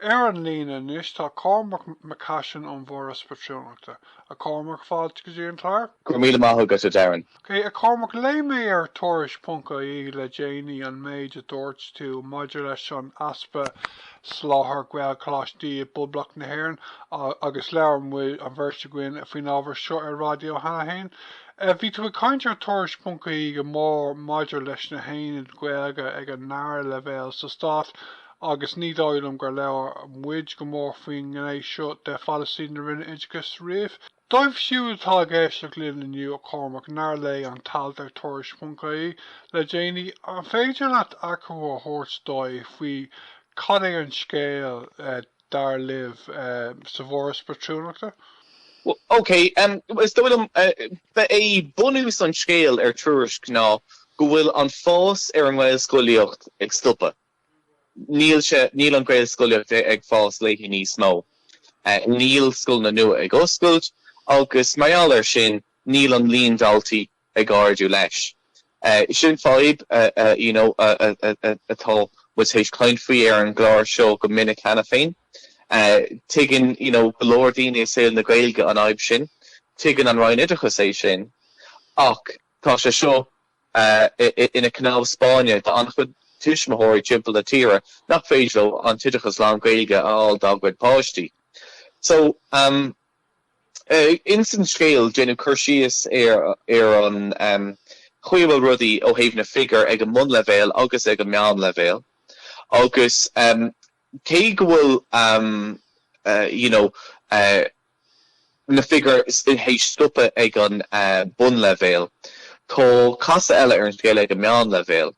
An lína níos tá Cormac McCashin an Foras Pátrúnachta. A Cormac fáilte go dtí an tar? Gur míle maith agat a Darren. Okay, a Cormac lé mé ar tuairis punca í le déanaí an méid a dúirt tú maidir leis an easpa Labhair Gaelcholaístí bulblach na hÉireann agus leabhar muid an bhirste gcuin faoin ábhar seo ar raidió hena hain. Bhí tú caiint ar tuairis punca í go mór maidir leis na haine Gaeilge ag an náir le bhéal sa stáit agus ní dóilm gur leabhar muid go mór faoin gnééis seo de polasaí na rinne oideachais riamh. Dóibh siúd tá géisteach líon inniu a Cormac nár lé an talt ar tuairis punca í le déanaí an féidir leat acu a thuirt dóibh faoi cad é an scéal dar libh sa Foras Pátrúnachta? Well, okay, is dóilm é bhunú san scéal ar tuairis ná go bhfuil an fós ar an Gaelcholaíocht ag stoppa. Níl an Gaelcholaíocht ag fós léithí níos mó. Níl scoil na nua ag oscailt, agus maiall ar sin níl an líon ndaltaí ag ardú leis. Sin fáib, atá was héis clein faoi ar an gláir seo go minic hena féin. Tuigeann, golóir daoine saoil na Gaeilge an aibh sin, tuigeann an Roinn Oideachais é sin, ach tá sé seo ina canal Spáine tá an chud tuismitheoirí timpeall na tíre nach féidir an Oideachas lán Gaeilge áil daghaid páistí. So, instant scale déanú chuirsíos ar an chuimhil rudaí ó thaobh na figur ag an mbun leibhéal agus ag an meán leibhéal. Agus cé go bhfuil na figur héis stoppa ag an bun leibhéal, tá casa eile ar an scéal ag an meán leibhéal.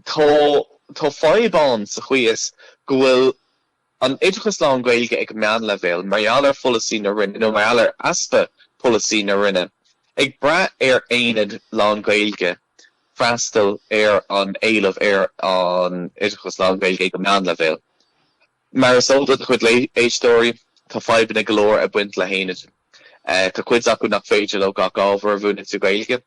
Tá fáibán sa chuíos go bhfuil an Oideachas lán Gaeilge ag meán leibhéal, maiall ar polasaí na rinne, nó maiall ar easpa polasaí na rinne. Ag bra ar aonad lán Gaeilge, freastal ar an éileamh ar an Oideachas lán Gaeilge ag meán leibhéal. Mar is olda chud éistóirí, tá fáibanna golóir a buint le héanad. Tá cuid acu nach féidir le gach ábhar a bhúna tú Gaeilge.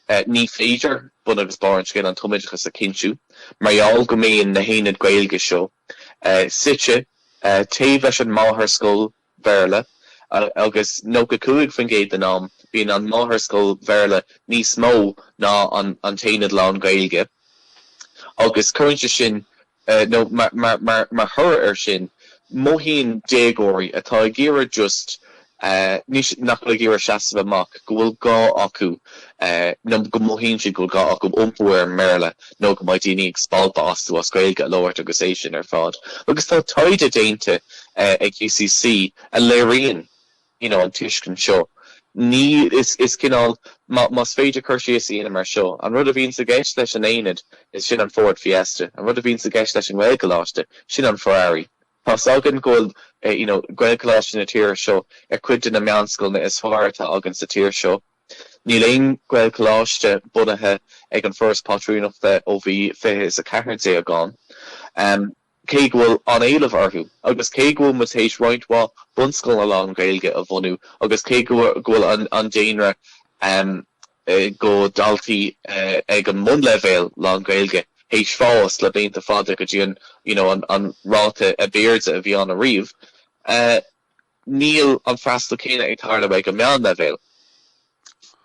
Ní féidir bun agus baran cin an tomideachas a cinsú, maiall go mbeadh na héanad Gaeilge seo. Sitse, taobh leis an máthair scoil bhéarla, agus nó go cúig fan géad den am, bíonn an máthair scoil bhéarla níos mó ná an taonad lán Gaeilge. Agus chuirte sin, nó mar thur ar sin, móhíonn déagóirí atá ag géire just níos nach le géire seasamh amach, go bhfuil gá acu, nó go móhíonn si go gá acu iompóir méarla, nó go mbeidh daoine ag spalpa asú as Gaeilge leabhart agus é sin ar fád. Agus tá taide déanta ag UCC a léiríonn, an tuiscin seo. Ní is cinál mas féidir chuirsíos íana mar seo. An rud a bhíonn sa gceist leis an aonad is sin an Ford Fiesta. An rud a bhíonn sa gceist leis an Gaelcholáistí sin an Fhorais. Tá sagan ghfuil Gaelcholáistí na tíre seo ar cuid na meánscoil na is fearrta agan sa tíre seo. Ní léon Gaelcholáiste bunathe ag an Foras Pátrúnachta ó bhí fiche sa ceithre a gán. Cé bhfuil an éileamh orthu, agus cé bhfuil mu tééis roinntá bunscoil a lán Gaeilge a bhunú, agus cé bhfuil an déanra go ndaltaí ag an mbun leibhéal lán Gaeilge héis fás le bénta fada go dtí an ráta a béirde a bhí an a riamh. Níl an freastal céine ag tarla ag an meán leibhéal.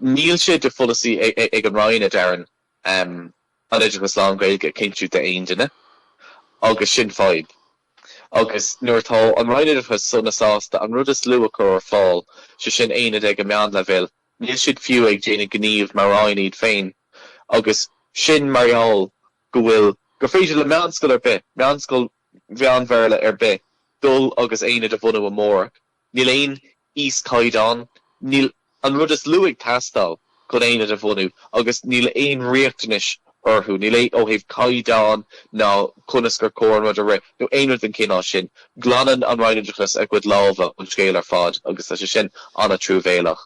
Níl siad de polasaí ag an roinne Darren an Oideachas lán Gaeilge cinntiú de aon duine. Agus sin fáib. Agus nuair tá an Roinn Oideachais suna sásta an rud is luach ar fáil se sin aonad ag an meán leibhéal. Níl siad fiú ag déanamh gníomh mar roinn iad féin. Agus sin maiall go bhfuil gur féidir le meánscoil ar bith, meánscoil bhean bhéarla ar bith, dul agus aonad a bhunú amór. Níl aon os caighdeán, níl an rud is luach tastal chun aonad a bhunú, agus níl aon riachtanis orthu, ní lé ó thaobh caighdeán ná conas gur córamad a ré, nó aonad an cinál sin, glanann an Roinn Oideachais ag cuid lábha an scéal ar fad, agus tá sé sin anna trúbhéalach.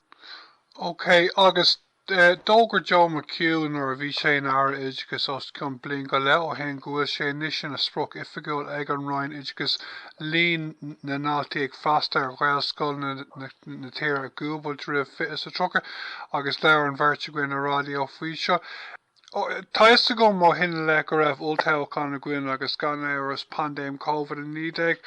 Ok, agus dógur Joe McCune ar a bhí sé in ára oideachas os chun bliain go le ó hen go bhfuil sé níos sin a spruc ifigúil ag an Roinn Oideachas líon na náltaí ag freasta ar Gaelscoil na tíre a gúbal ribh fitas a trocha agus leabhar an bhairt go in a rádió faoi seo. Táiste go má hin le go raibh ultáilcán na gcuin agus gan éras pandéim COVID in nídéag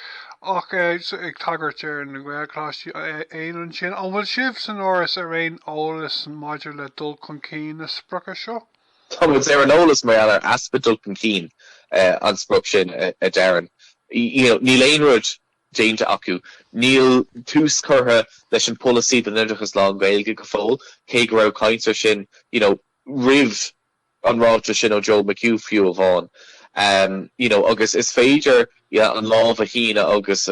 ach ag tagart ar na Gaelcholáistí éan sin an bhfuil sibh san áras ar réon ólas maidir le dul chun cín na sprucha seo? Thomas ar an ólas mar eile easpa dul chun cín an spruc sin a dearan. Níl éonrad déanta acu. Níl tús curtha leis an polasaí den Oideachais lá Gaeilge go fóil, cé go raibh caintear sin, rih an ráte sin ó Joe McHugh fiú a bháin. Agus is féidir an láh a híine agus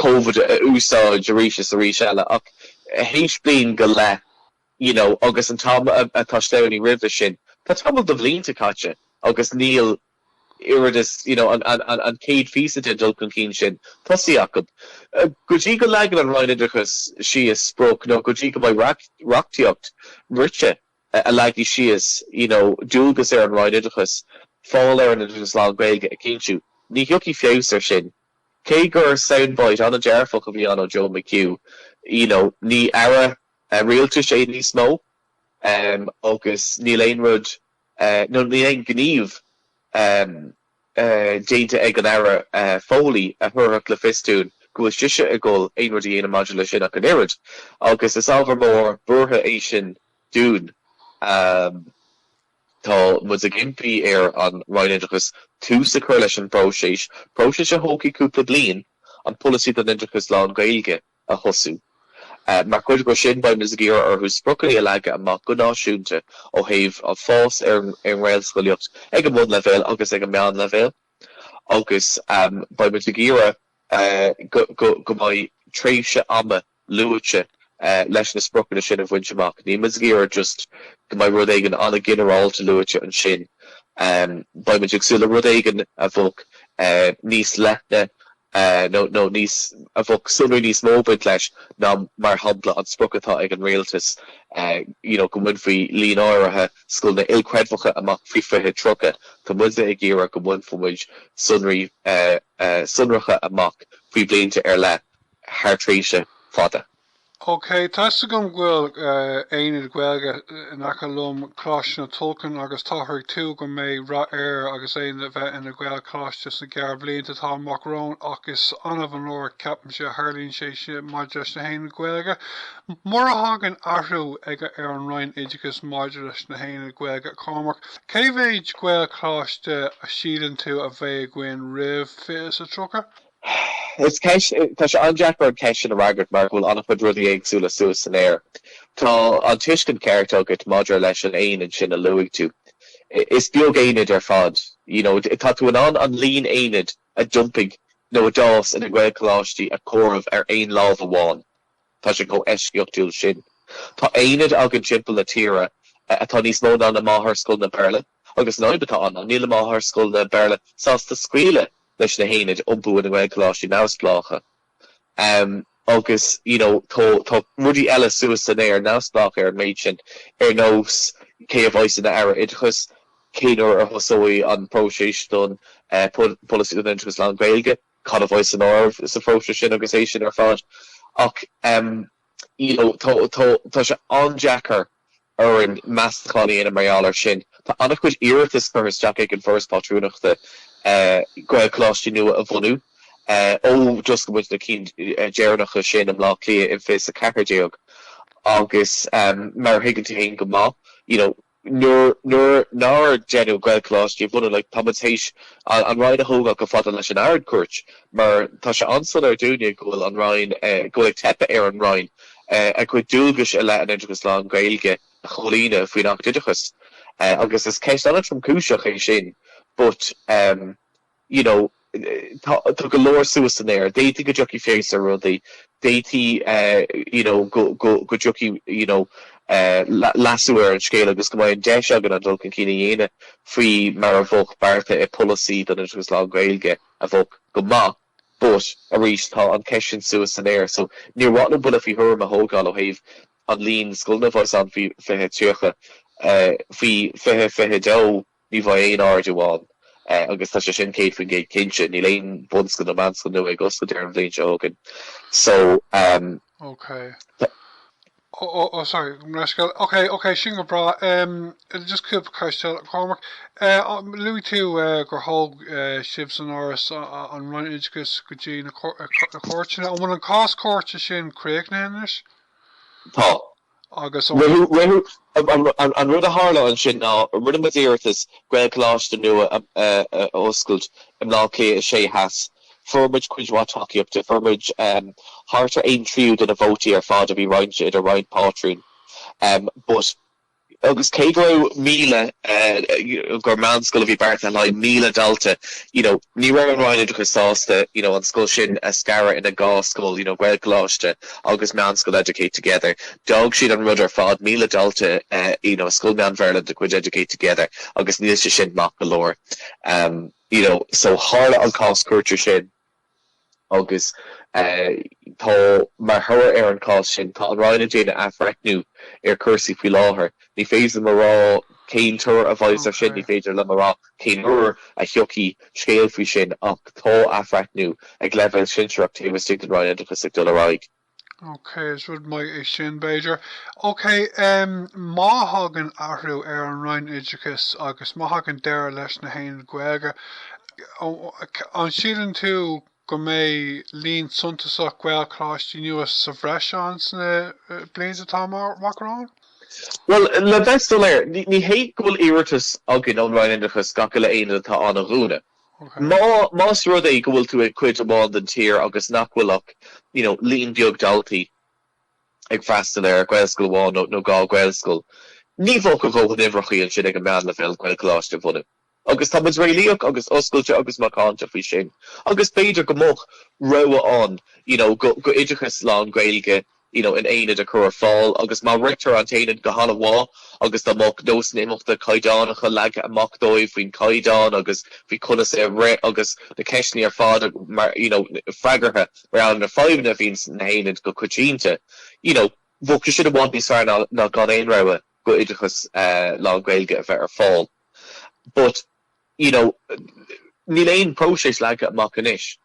COVID úsáid ríis a ríis eile ach héis blin go le agus an tam a táisleí rih sin. Tá tam do bhlínta caite agus níl iridis an céad físa dul chun cín sin tosaí acu. Go dtí go legan an Roinn Oideachais si is spróc nó go dtí go mbeidh reachtaíocht rite a leagí sias, dúgus ar an Roinn Oideachais fáil ar an Oideachais lá Gaeilge a cínsú. Ní hiocí fios ar sin. Cé gur soundbite an a dearfach a bhí an ó Joe McHugh, ní ara Rialtas é níos mó, agus ní léonrad nó ní léon gníomh déanta ag an ara fólaí a thuireach le fistún go siise a ggóil aonrad dhéana module sin ach an irid. Agus is ábhar mór burtha é sin dún. Tá mu a gimpí ar an Roinn Oideachais tús a chuir leis an próisis a hócaí cúpla bliain an polasaí den Oideachais lá Gaeilge a thosú. Mar chuid go sin baim is a ggéar ar thús spriocanna leige amach go náisiúnta ó thaobh an fás ar an réil scoiliocht ag an mud levéil agus ag an meán levéil. Agus baim is a ggéar go mbeidh tréimhse ama luaite leis na spriocanna sin a bhaintteach. Ní is ggéar just go mbeidh rud éigean anna ginearálta luaite an sin. Baim is agsúla rud éigean a bhog níos leithne no níos a bhog sunraí níos móbaint leis ná mar hapla an sprocatá ag an Rialtas go bhain faoi líon áirithe scoil na ilcreidmhacha amach faoi fiche trocha tá muide ag ggéire go bhain faoid sunraí sunracha amach faoi blianta ar le thart fada. Ok, táiste gom bhfuil éanaad Gaeilge nach lom cláis na tulcan agus táthraigh tú go méid ar agus éana bheith ina Gaelcholáistí sa gear blianta tá amach rón agus anmh an óir ceapan sé tharlíonn sé maidir leis na héana Gaeilge. Mar a hagan ahrú ag ar an Roinn Oideachais maidir leis na héana Gaeilge Cormac. Cé bhéid Gaelcholáistí a sílan tú a bheith gcuin rih fios a trocha? It's tá sé anjackar an ceis a ragart mar bhfuil annach chud rudí agsúla suas san air. Tá an tuiscin ceart agat maidir leis an éanaid sin a luigh tú. Is beag éanaid ar fad. Tá tú an líon éanaid a jumping nó a dás in a Gaelcholáistí a chomh ar aon lámh amháin. Tá sé go eisciochtúil sin. Tá éanaid agan timpeall na tíre atá níos mó an na máthair scoil na Beirle, agus náibatá an níl máthair scoil na Beirle sásta scríle leis na héanaid iompú in na Gaelcholáistí násplácha. Agus, tá rudí eile suas san éir násplácha ar méid sin ar nós cé a bhaid in na ara Oideachais, céanúir a thosóí an próisis don polasaí den Oideachais lá Gaeilge, cad a bhaid san ámh is a próisis sin agus é sin ar fad. Ach, tá sé anjackar ar an meastáchaí ina marálar sin. Tá annach chuid iartas chuir Jack ag an Foras Pátrúnachta Gaelcholáistí nua a bhunú. Just go muid na cín dearnacha sin am lá clia in fés a cecardéag. Agus mar higann tú haon go má, nuair genú Gaelcholáistí bhunú le tamátéis an Roinn a thógáil go fada leis an aird cuairt, mar tá sé ansal ar dúine gohfuil an Roinn go ag tepa ar an Roinn a chuid dúlgas a le an Oideachais lá Gaeilge a cholína faoin nach Oideachais. Agus is ceist anna trom cúiseach é sin, but tá go leor suas an air, déití go dtiocfaí fééis a rudaí, déití go dtiocfaí lasú ar an scéal agus go mbeidh deis agan an dul chun cína dhéine faoi mar a bhog barta i polasaí don Oideachais lá Gaeilge a bhog go maith, but a rís tá an ceisisin suas an air, so níor bhana bula faoi thum a thógáil ó thaobh an líon scoilna bhas an fithe tíocha faoi fithe dó ní bheith aon áard amháin. Agus tá sé sin céad faoin géad cinse, ní léon bunscoil na manscoil nua ag oscail ar an bhléon se ógan. So, Sorry. Okay, sin go bra. Just cúpa caiiste Cormac. Luí tú gur thóg sibh san áras an Roinn Oideachais go dtí na cóirteanna. An bhfuil an cás cóirte sin craocna inis? Tá. Agus an rud a hála an sin ná rud a Rialtas Gaelcholaístí nua oscailt im lá cé sé has. Formid cuidhá taki up to formid hartar ein triú den a voti ar fád a bhí rointe idir Roinn Pátrún. But agus cédro míle gur manscoil a bhí bart le míle dalta, ní ra an Roinn Oideachais an scoil sin a scara in a gá scoil, Gaelcholáistí agus manscoil educate together. Dog siad an rud ar fád míle dalta, scoil mean Verland a cuid educate together, agus níl se sin mac galore. So hála an cás cuirtir sin agus tá mar thuir ar an cás sin tá an Roinn déine afreicnú ar cursaí faoi láthair. Ní féidir marrá céin tuair a bhaid ar sin, ní féidir le marrá céin uair a thiocfaí scéal faoi sin ach tá afreicnú ag leibhéil sinseach taobh an Roinn Oideachais ag dul aráig. Okay, is rud mai é sin beidir. Okay, má hagan ahrú ar an Roinn Oideachais agus má hagan deire leis na haon Gaeilge. An sílan tú go mé líon suntasach Gaelcholáistí nua sa bhreis na bliain atá marrán? Well, le best léir, ní héit gohfuil iartas agin an Roinn Oideachais gacha le aine atá anna rúna. Más rud é gohfuil tú ag cuid amán den tír agus nachhfuilach, líon beag ndaltaí ag freastal ar Gaelscoil bháin nó gá Gaelscoil. Ní bhóg a bhóg an imhreachaí an sin ag an meán le bhéil Gaelcholáistí bhunú. Agus tá muid réalaíoch agus oscailte agus macánta faoi sin. Agus beidir go mbeadh roa an, go Oideachais lá an Gaeilge, in aine de chur fáil, agus má ritar an tainad go hála bhá, agus tá mach dós imachta caidánacha leige amach dóibh faoin caidán, agus bhí conas ré agus na ceisní ar fád freigartha ar na fáimna bhín na hainad go cuitínta. Bhóg siad amháin ní sár ná gan éon raibh go Oideachais lá an Gaeilge a bheith ar fáil. But ní léon próséis leige amach inis.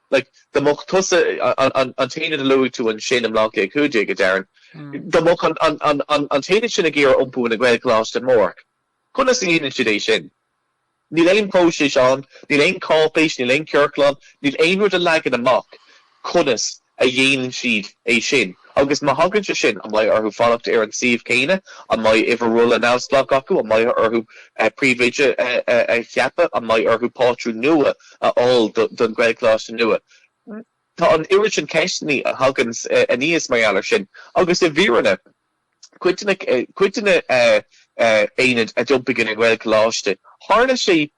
The moch tusa an tainad a luú tú an sin am lá ag chuideag a dearan. The moch an tainad sin a géar umpú in a Gaelcholáistí mór. Conna sa dhéanaan siad é sin. Ní léon próséis an, ní léon cápéis, ní léon ceirclan, ní léon rud a leige amach conas a dhéanaan siad é sin. Agus má hagann se sin an mai arthú fálacht ar an siomh céine, an mai ifar an náusplach acu, an mai arthú príomhide a cheappa, an mai arthú Pátrún nua all don Gaelcholáistí nua. Tá an iiri sin ceisní a hagann a níos maiallar sin. Agus i bhíranna, cuitina éanad a dumpigin in Gaelcholáistí. Tharla sé,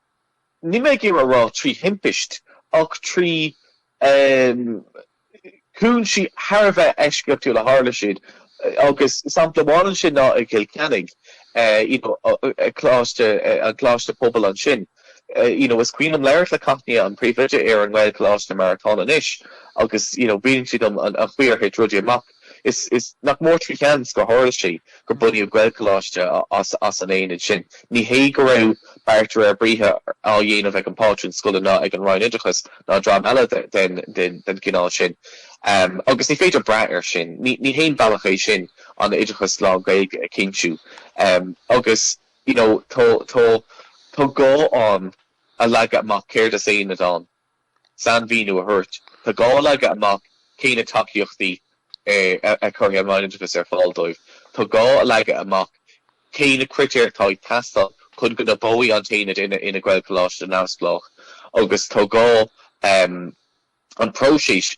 ní mé gé rá trí himpiist, ach trí cún si Harbheith eisceach tú le hála siad, agus sampla bháin sin ná ag Kilkennig, an chláiste pobl an sin. Is cuioin an leir le catní an príomhide ar an Gaelcholáistí mar atá inis, agus bíonn siad an chuirthe rudí amach. Is nach mór trí cheans go hála sí gur buí Gaelcholáistí as an éanaid sin. Ní hé go raibh beartar ar brithe á dhéanamh ag an Pátrún Scoileanna ag an Roinn Oideachais ná drám eile den gcineál sin. Agus ní féidir brat ar sin, ní héon bailach é sin an Oideachais lá Gaeilge a cinntiú. Agus tá gá an a leige amach céir a éanaad an. San bhíú a thuirt. Tá gá leige amach céine takeíochtaí a chuir an Roinn Oideachais ar fáildóibh. Tá gá leige amach céine critéir tá ag teastal chun go na bóí an tainad ina Gaelcholáistí náusplach. Agus tá gá an próséis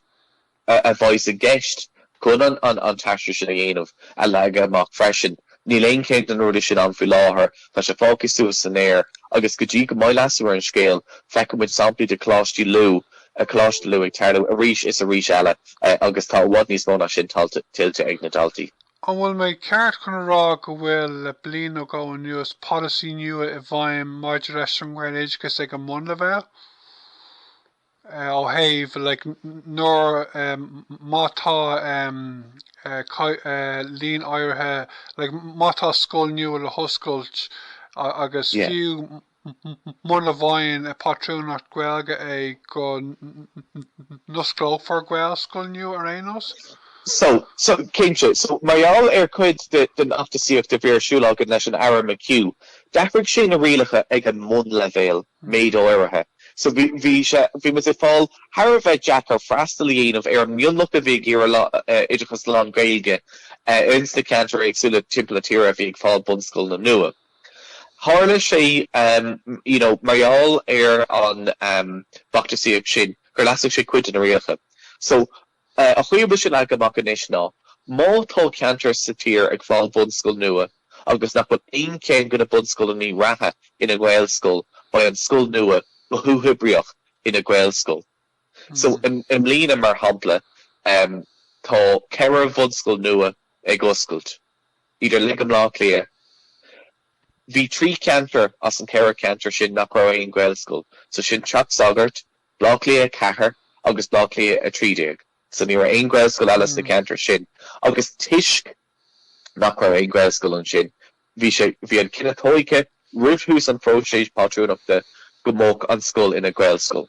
a bhaid a gceist chun an taistir sin a dhéanamh a leige amach freisin. Ní léon céad an rudaí sin an faoi láthair, tá sé fágach suas san air, agus go dtí go mbeidh leasú ar an scéal, feicimid samplaí de chláistí lú, a chláiste lu ag tarlú a rís is a rís eile, agus tá bhd níos mó sin tiltte ag na ndaltaí. An bhfuil mé ceart chun rá go bhfuil le bliain ó gá an nuas polasaí nua i bhaim maidir leis an Roinn Oideachais ag an mún le bheith. Ó thaobh nóir mátá líon áirithe, mátá scoil nua le hoscailt agus fiú mún le bhain a Pátrúnachta Gaeilge é go osclófar Gael scoil nua ar aonos. Kinse, so Marial cuid den aftasíocht de bhír siúlagad leis an Aaron McHugh. Dafrig sin a rialacha ag an mun levéil méid óirithe. So bhí mas I fáil har bheith Jack ar fhreastalaíonn ar an mionnach a bhí gur idirchas lá Gaeilge insta cantar agsúla timpplatíir a bhí ag fáil bunscoil na nua. Hála sé Marial ar an bachtasíocht sin gur lasach sé cuid an rialacha. So a chuoba sin agamach inis ná, mátá cantar sa tír ag fáil bunscoil nua, agus nach bud aon cén gona bunscoil a ní ratha ina Gaelscoil ba an scoil nua go thuhibrioch ina Gaelscoil. So im lína mar hampla tá ceithre bunscoil nua ag oscailt, idir ligam lá lia. Bhí trí cantar as an ceithre cantar sin nach raibh aon Gaelscoil, so sin teach sagart, lá lia cethair agus lá lia a trídéag. So ní aon Gaelscoil elas na cantar sin. Agus tuisc nach raibh aon Gaelscoil an sin. Bhí an cinethoice rithús an Foras Pátrúnachta go mbóg an scoil ina Gaelscoil.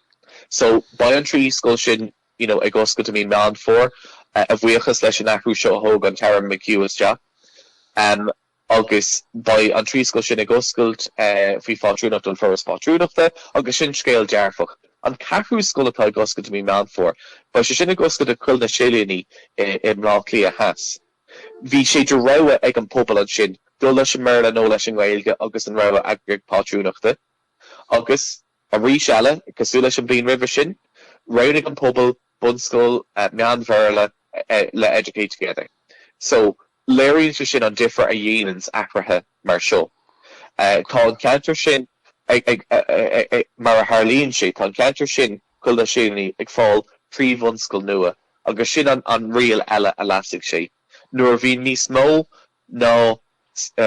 So ba an trí scoil sin ag oscailt a mí meán fór a bhuiachas leis an ahrú seo thóg an Cormac McCashin Jack. Agus ba an trí scoil sin ag oscailt faoi Pátrúnachta an Foras Pátrúnachta agus sin scéal dearfach. An ceathrú scoil atá ag oscailt a mí meán fór, ba sé sin ag oscailt a chuil na Scoileanna im lá lia has. Bhí sé de rogha ag an pobal an sin, dul leis an mórán nó leis an Gaeilge agus an rogha ag Pátrúnachta. Agus a rís eile cosú leis an bhíon ribh sin, roinnig an pobal bunscoil meán bhéarla le educate together. So léironn sé sin an difra a dhéanans achrathe mar seo. Tá an cantar sin mar a tharlaíonn sé, tá an cantar sin chuil na Scoileanna ag fáil trí bunscoil nua, agus sin an rial eile a lasig sé. Nuair a bhí níos mó ná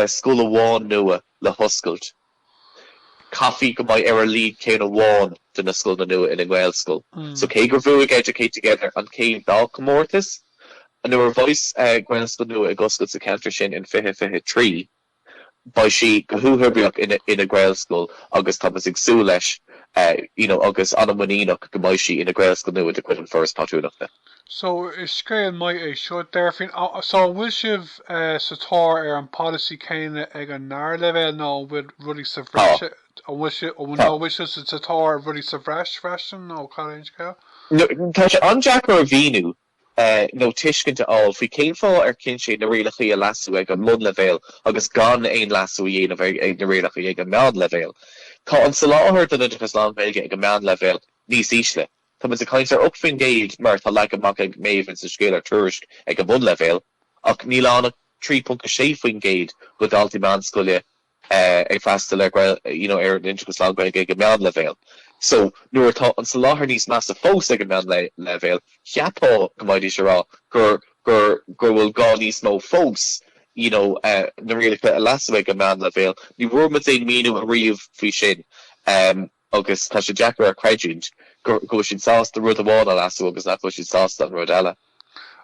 scoil amháin nua le hoscailt. Caithfí go mbeidh ar a líd céan amháin den na scoil na nua ina Gaelscoil. So cé gur bhuaigh educate together an céim dá comórtas, a nuair a bhois Gaelscoil nua ag oscailt sa cantar sin in 2023, ba si go thuhibrioch ina Gaelscoil agus tá ag súil leis agus an mhaíach go mbeidh si ina Gaelscoil nua de chuid an Foras Pátrúnachta. So is scéal mai é seo deirfinn so bhfuil sibh sa tóir ar an polasaí céine ag an náir levéil nó bhfuil rudí sa bhreise bhfuil sibh sa tóir rudí sa bhreistan nó choléint céil? Tá sé an Jack ar a bhíú nó tuiscinnte áil faoi céim fá ar cinse na rialachaí a lasú ag an mun levéil agus gan aon lasú dhéanamh ag na rialachaí ag an meán levéil. Tá an sa láthir don idirchas lá Gaeilge ag an meán levéil níos ísle. Tá mas a caiintear upfin géad mar tá le amach ag méhann sa scéal ar tuairisc ag an mun levéil, ach ní lána 3.6 faoin géad go daltaí meán scoile ag freastal ar ar an idirchas lá Gaeilge ag an meán levéil. So nuair atá an sa láthair níos meas a fós ag an meán levéil, cheapá go mbeidh sé rá gur bhfuil gá níos mó fós na rialacha a lasú ag an meán levéil, ní bhfuair mu é míú a riamh faoi sin agus tá sé Jack ar a creidúint go sin sásta rud amháin a lasú agus nach go sin sásta an rud eile.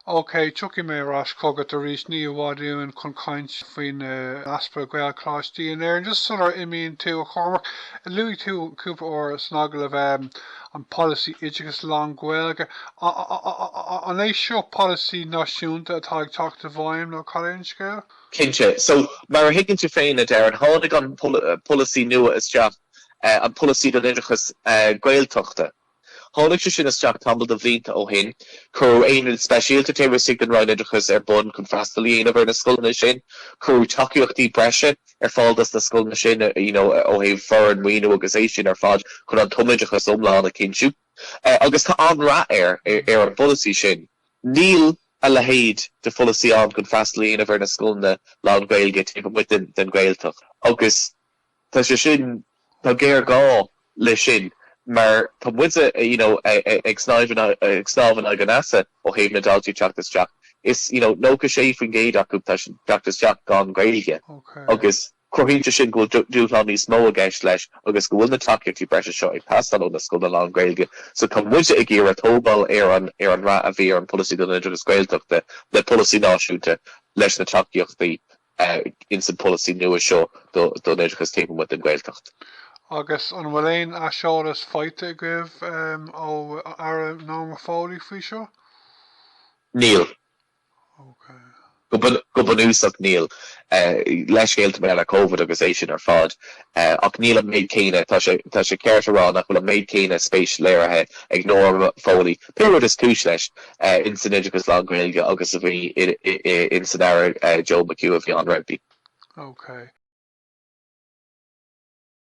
Ok, tuki mé ras cogad a rís ní bhádíún chun caint faoin easpa Gaelcholaístí in air, just sort of imíonn tú a Cormac luí tú cúpa ó snagla bheith an polasaí idirchas lá Gaeilge an é seo polasaí náisiúnta atá ag teacht a bhaim nó choléint scéal? Cinse, so mar a higann tú féin a d an tháinig an polasaí nua is teach an polasaí don idirchas Gaeltachta. Tháinig sé sin isteach tambal do bhlianta ó hin, chur aon speisialta téimh sig an roinn idirchas ar bun chun fhreastalaíonn ar na scoilna sin, chur takeíochtaí breise ar fáildas na scoilna sin ó héh fear an mhíonú agus é sin ar fád chun an tumideachas omláán a cinsiú. Agus tá an rá ar an polasaí sin. Níl a lehéad de polasaí an chun fhreastalaíonn ar na scoilna lá Gaeilge taobh mu den Gaeltach. Agus tá sé sin tá géir gá le sin. Maar tá muide ag snáhan ag an asa ó héh na ndaltaí teachtas teach. Is nó go sé faoin géad acu teachtas teach gan Gaeilge. Agus chuhínte sin go dúlá níos mó a gceist leis agus go bhfuil na takeíochtaí breise seo ag pastal ó na scoilna lá Gaeilge. So tá muide ag ar a tóbal ar an rá a bhí ar an polasaí don idirchas Gaeltachta le polasaí náisiúnta leis na takeíochtaí in san polasaí nua seo don idirchas taobh mu den Gaeltacht. Agus an bhfuil éon aiseolas feite goibh ó ar ná fóí faoi seo? Níl. Go banúsach níl leis céilte mé le COVID agus é sin ar fad ach níl a méid céine tá sé ceart ará nach bhfuil a méid céine spéis léirethe ag nóir fólaí peúir is cúis leis in san Oideachas lá Gaeilge agus a bhí in san air Joe McHugh a bhí an rugby. Okay.